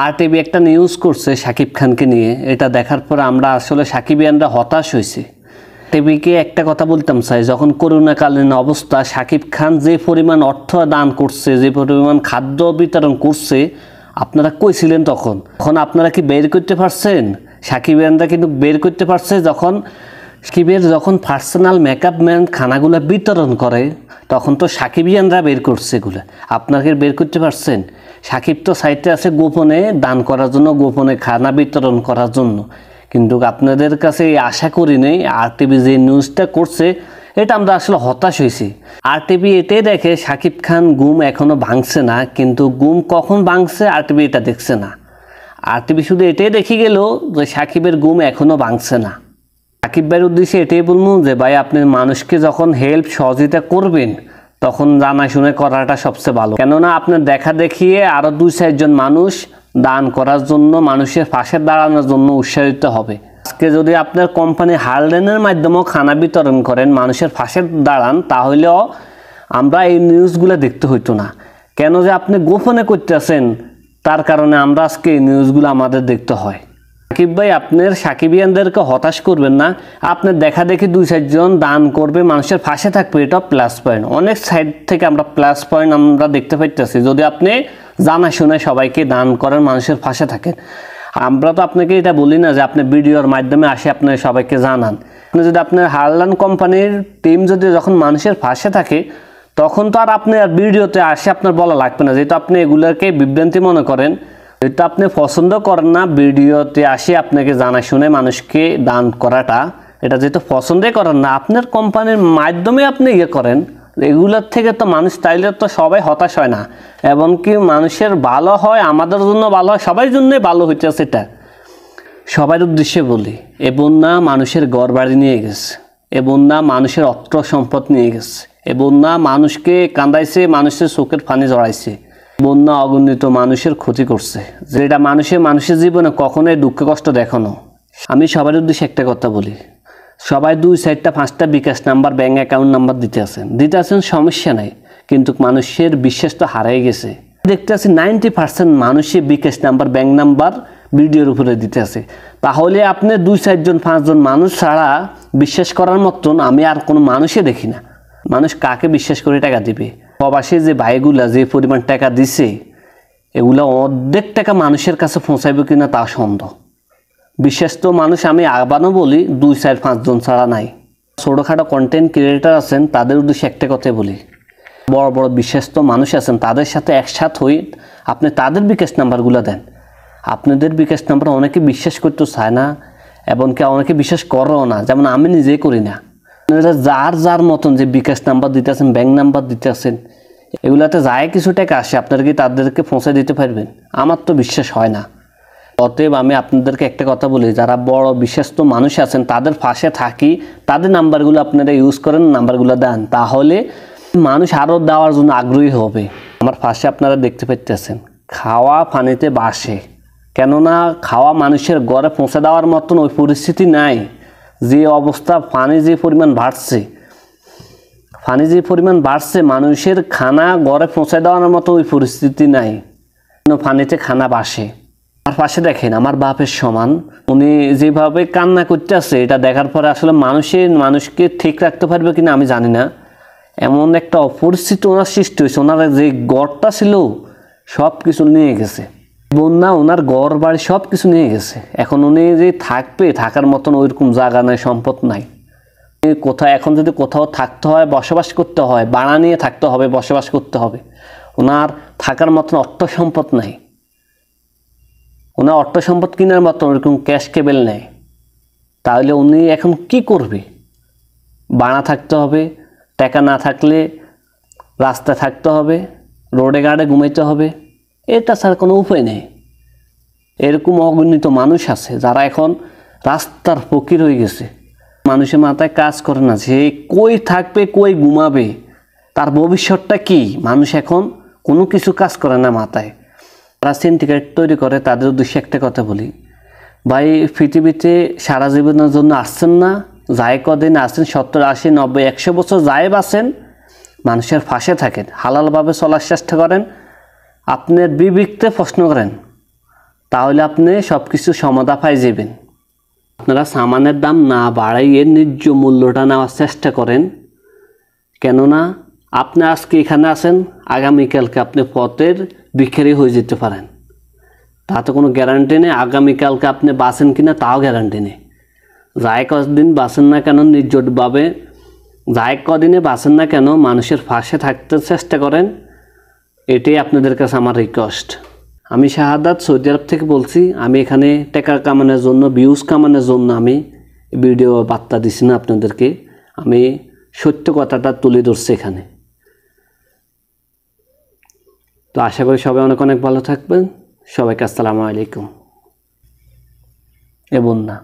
RTV একটা news করছে শাকিব খানকে নিয়ে। এটা দেখার পর আমরা আসলে সাকিবিয়ানরা হতাশ হয়েছি। টিভিকে একটা কথা বলতাম চাই, যখন করোনাকালীন অবস্থা শাকিব খান যে পরিমাণ অর্থ দান করছে, যে পরিমাণ খাদ্য বিতরণ করছে, আপনারা কইছিলেন তখন আপনারা কি বের করতে পারছেন? সাকিবিয়ানরা কিন্তু বের করতে পারছে সাকিবের যখন পার্সোনাল মেকআপ ম্যান খানাগুলো বিতরণ করে, তখন তো সাকিবিয়ানরা বের করছে এগুলো। আপনাকে বের করতে পারছেন? সাকিব তো সাইটে আছে গোপনে দান করার জন্য, গোপনে খানা বিতরণ করার জন্য। কিন্তু আপনাদের কাছে আশা করি নেই। আরটিভি যে নিউজটা করছে এটা আমরা আসলে হতাশ হয়েছি। আরটিভি এটাই দেখে শাকিব খান ঘুম এখনও ভাঙছে না, কিন্তু ঘুম কখন ভাঙছে আরটিভি এটা দেখছে না। আরটিভি শুধু এটাই দেখে গেল যে সাকিবের ঘুম এখনও ভাঙছে না। সাকিব ভাইয়ের উদ্দেশ্যে এটাই বলবো যে ভাই, আপনি মানুষকে যখন হেল্প সহযোগিতা করবেন তখন জানা শুনে করাটা সবচেয়ে ভালো। কেননা আপনার দেখা দেখিয়ে আরও 2-4 জন মানুষ দান করার জন্য, মানুষের পাশে দাঁড়ানোর জন্য উৎসাহিত হবে। আজকে যদি আপনার কোম্পানি হারলেনের মাধ্যমেও খানা বিতরণ করেন, মানুষের পাশে দাঁড়ান, তাহলেও আমরা এই নিউজগুলো দেখতে হইতো না। কেন যে আপনি গোপনে করতেছেন, তার কারণে আমরা আজকে এই নিউজগুলো আমাদের দেখতে হয়। সাকিব ভাই, আপনার সাকিবিয়ানদেরকে হতাশ করবেন না। আপনার দেখা দেখি 2-4 জন দান করবে, মানুষের পাশে থাকবে, এটা প্লাস পয়েন্ট। অনেক সাইড থেকে আমরা প্লাস পয়েন্ট আমরা দেখতে পাইতেছি যদি আপনি জানা শুনে সবাইকে দান করেন, মানুষের পাশে থাকেন। আমরা তো আপনাকে এটা বলি না যে আপনি ভিডিওর মাধ্যমে আসে আপনি সবাইকে জানান। আপনি যদি আপনার হারলান কোম্পানির টিম যদি যখন মানুষের পাশে থাকে, তখন তো আর আপনি আর ভিডিওতে আসে আপনার বলা লাগবে না। যেহেতু আপনি এগুলোকে বিভ্রান্তি মনে করেন, যেহেতু আপনি পছন্দ করেন না ভিডিওতে আসে আপনাকে জানা শুনে মানুষকে দান করাটা, এটা যেহেতু পছন্দই করেন না, আপনার কোম্পানির মাধ্যমে আপনি করেন, এগুলোর থেকে তো মানুষ তাইলে তো সবাই হতাশ হয় না। এমনকি মানুষের ভালো হয়, আমাদের জন্য ভালো হয়, সবার জন্যই ভালো হইতেছে। এটা সবার উদ্দেশ্যে বলি, এ বন্যা মানুষের ঘর বাড়ি নিয়ে গেছে, এ বন্যা মানুষের অর্থ সম্পদ নিয়ে গেছে, এ বন্যা মানুষকে কান্দাইছে, মানুষের চোখের পানি জড়াইছে, বন্যা অগণিত মানুষের ক্ষতি করছে, যেটা মানুষের জীবনে কখনোই দুঃখ কষ্ট দেখানো। আমি সবার উদ্দেশ্যে একটা কথা বলি, সবাই 2-4-5টা বিকাশ নাম্বার, ব্যাঙ্ক অ্যাকাউন্ট নাম্বার দিতে আছেন, সমস্যা নাই, কিন্তু মানুষের বিশ্বাস তো হারাই গেছে। দেখতে আছি 90% মানুষই বিকাশ নাম্বার, ব্যাঙ্ক নাম্বার ভিডিওর উপরে দিতে আছে। তাহলে আপনি 2-4 জন 5 জন মানুষ ছাড়া বিশ্বাস করার মতন আমি আর কোনো মানুষই দেখি না। মানুষ কাকে বিশ্বাস করে টাকা দিবে? প্রবাসী যে ভাইগুলা যে পরিমাণ টাকা দিছে, এগুলা অর্ধেক টাকা মানুষের কাছে পৌঁছাইবে কিনা তা সন্দেহ। বিশেষ তো মানুষ আমি আবারও বলি 2-4-5 জন ছাড়া নাই। ছোটোখাটো কন্টেন্ট ক্রিয়েটার আছেন, তাদের উদ্দেশ্যে একটা কথাই বলি, বড় বড় বিশ্বস্ত মানুষ আছেন, তাদের সাথে একসাথ হই আপনি তাদের বিকাশ নাম্বারগুলো দেন। আপনাদের বিকাশ নাম্বার অনেকে বিশ্বাস করতে চায় না, এমনকি অনেকে বিশ্বাস করেও না, যেমন আমি নিজেই করি না। আপনারা যার মতন যে বিকাশ নাম্বার দিতে আছেন, ব্যাঙ্ক নাম্বার দিতে আছেন, এগুলাতে যায় কিছু টাকা আসে, আপনারা কি তাদেরকে পৌঁছে দিতে পারবেন? আমার তো বিশ্বাস হয় না। অতএব আমি আপনাদেরকে একটা কথা বলি, যারা বড় বিশ্বস্ত মানুষ আছেন তাদের পাশে থাকি, তাদের নাম্বারগুলো আপনারা ইউজ করেন, নাম্বারগুলো দেন, তাহলে মানুষ আরও দেওয়ার জন্য আগ্রহী হবে। আমার পাশে আপনারা দেখতে পাইতেছেন খাওয়া পানিতে বাসে, কেননা খাওয়া মানুষের ঘরে পৌঁছে দেওয়ার মতন ওই পরিস্থিতি নাই। যে অবস্থা পানি যে পরিমাণ বাড়ছে, মানুষের খানা ঘরে পৌঁছে দেওয়ার মতো ওই পরিস্থিতি নাই, পানিতে খানা বাসে। আমার পাশে দেখেন আমার বাপের সমান, উনি যেভাবে কান্না করতে আছে, এটা দেখার পরে আসলে মানুষকে ঠিক রাখতে পারবে কিনা আমি জানি না। এমন একটা অপরিস্থিতি ওনার সৃষ্টি হয়েছে, ওনার যে ঘরটা ছিল সব কিছু নিয়ে গেছে বন্যা, ওনার ঘর বাড়ি সব কিছু নিয়ে গেছে। এখন উনি যে থাকার মতন ওইরকম জায়গা নাই, সম্পদ নাই। এখন যদি কোথাও থাকতে হয়, বসবাস করতে হয়, ভাড়া নিয়ে থাকতে হবে, বসবাস করতে হবে, ওনার থাকার মতন অর্থ সম্পদ নাই। ওনার অর্থ সম্পদ কেনার মতন ওরকম ক্যাশ কেবল নেই। তাহলে উনি এখন কি করবে? ভাড়া থাকতে হবে, টাকা না থাকলে রাস্তায় থাকতে হবে, রোডে গাড়ে ঘুমাইতে হবে, এটা ছাড়া কোনো উপায় নেই। এরকম অগণিত মানুষ আছে যারা এখন রাস্তার ফকির হয়ে গেছে। মানুষের মাথায় কাজ করে না যে কই থাকবে, কই ঘুমাবে, তার ভবিষ্যৎটা কি। মানুষ এখন কোনো কিছু কাজ করে না মাথায়। যারা সিন্ডিকেট তৈরি করে তাদের উদ্দেশ্যে একটা কথা বলি, ভাই পৃথিবীতে সারা জীবনের জন্য আসছেন না, যাই কদিন আসেন, 70, 80, 90, 100 বছর যাই বাঁচেন, মানুষের পাশে থাকেন, হালালভাবে চলার চেষ্টা করেন, আপনার বিবেককে প্রশ্ন করেন তাহলে আপনি সব কিছু সমাধা পাই যাবেন। আপনারা সামানের দাম না বাড়াইয়ে ন্যায্য মূল্যটা নেওয়ার চেষ্টা করেন, কেননা আপনি আজকে এখানে আছেন, আগামীকালকে আপনি পথের ভিখারি হয়ে যেতে পারেন, তাতে কোনো গ্যারান্টি নেই। আগামীকালকে আপনি বাঁচেন কিনা তাও গ্যারান্টি নেই। যাই কদিন বাঁচেন না কেন নির্জটভাবে, যাই কদিনে বাঁচেন না কেন মানুষের পাশে থাকতে চেষ্টা করেন, এটাই আপনাদের কাছে আমার রিকোয়েস্ট। আমি শাহাদাত সৌদি আরব থেকে বলছি। আমি এখানে টাকা কামানোর জন্য, ভিউজ কামানোর জন্য আমি ভিডিও বার্তা দিচ্ছি না আপনাদেরকে, আমি সত্য কথাটা তুলে ধরছি এখানে। তো আশা করি সবাই অনেক অনেক ভালো থাকবেন। সবাইকে আসসালামু আলাইকুম। এবং না